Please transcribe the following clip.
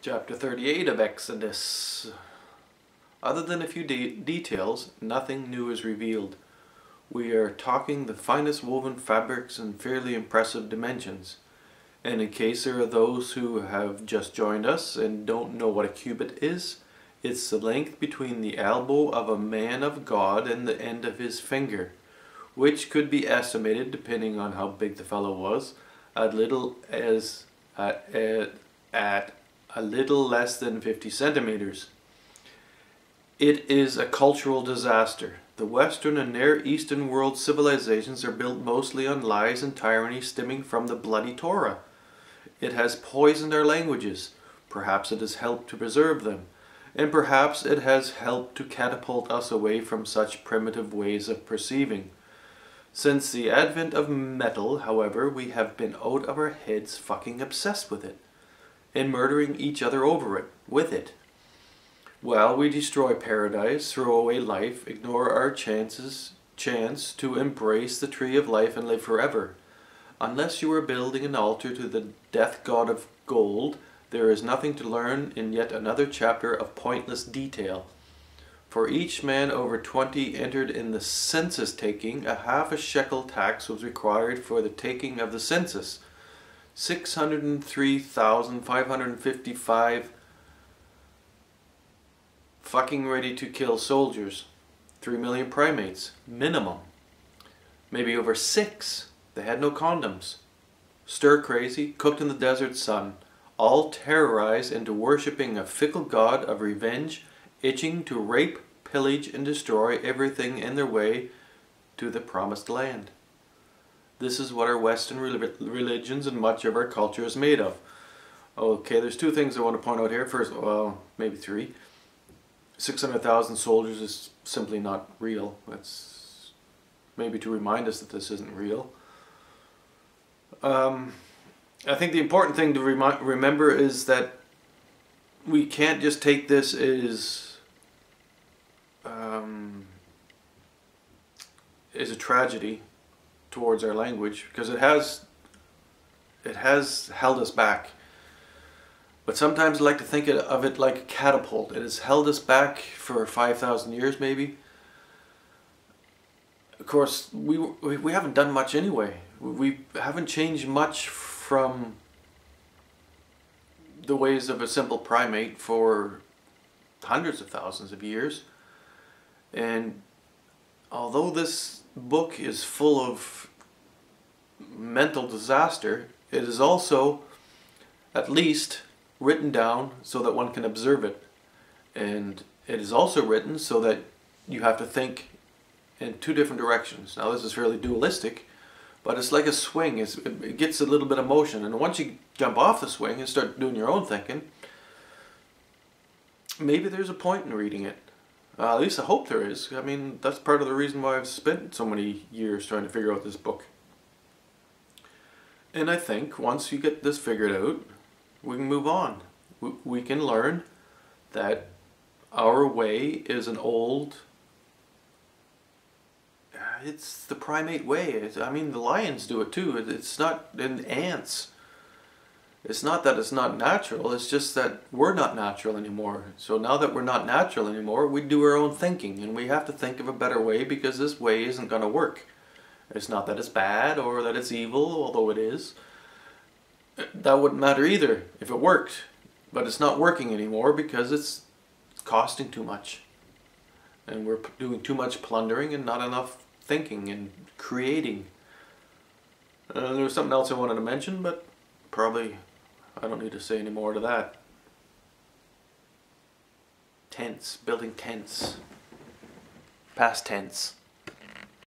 Chapter 38 of Exodus. Other than a few details, nothing new is revealed. We are talking the finest woven fabrics and fairly impressive dimensions. And in case there are those who have just joined us and don't know what a cubit is, it's the length between the elbow of a man of God and the end of his finger, which could be estimated, depending on how big the fellow was, at a little less than 50 centimeters. It is a cultural disaster. The Western and Near Eastern world civilizations are built mostly on lies and tyranny stemming from the Bloody Torah. It has poisoned our languages. Perhaps it has helped to preserve them. And perhaps it has helped to catapult us away from such primitive ways of perceiving. Since the advent of metal, however, we have been out of our heads fucking obsessed with it, and murdering each other over it, with it. While we destroy paradise, throw away life, ignore our chance to embrace the tree of life and live forever. Unless you are building an altar to the death god of gold, there is nothing to learn in yet another chapter of pointless detail. For each man over 20 entered in the census taking, a half a shekel tax was required for the taking of the census. 603,555 fucking ready to kill soldiers. 3 million primates, minimum. Maybe over 6. They had no condoms. Stir crazy, cooked in the desert sun, all terrorized into worshipping a fickle god of revenge, itching to rape, pillage, and destroy everything in their way to the promised land. This is what our Western religions and much of our culture is made of. Okay, there's two things I want to point out here. First, well, maybe three. 600,000 soldiers is simply not real. That's maybe to remind us that this isn't real. I think the important thing to remember is that we can't just take this as a tragedy towards our language, because it has held us back. But sometimes I like to think of it like a catapult. It has held us back for 5,000 years maybe. Of course, we haven't done much anyway. We haven't changed much from the ways of a simple primate for hundreds of thousands of years. And although this book is full of mental disaster, it is also at least written down so that one can observe it. And it is also written so that you have to think in two different directions. Now this is fairly dualistic, but it's like a swing. It gets a little bit of motion, and once you jump off the swing and start doing your own thinking, maybe there's a point in reading it. At least I hope there is. I mean, that's part of the reason why I've spent so many years trying to figure out this book. And I think once you get this figured out, we can move on. We can learn that our way is an old... It's the primate way. I mean, the lions do it too. It's not in ants. It's not that it's not natural, it's just that we're not natural anymore. So now that we're not natural anymore, we do our own thinking, and we have to think of a better way, because this way isn't going to work. It's not that it's bad or that it's evil, although it is. That wouldn't matter either if it worked. But it's not working anymore because it's costing too much. And we're doing too much plundering and not enough thinking and creating. There was something else I wanted to mention, but probably I don't need to say any more to that. Tents, building tents. Past tense.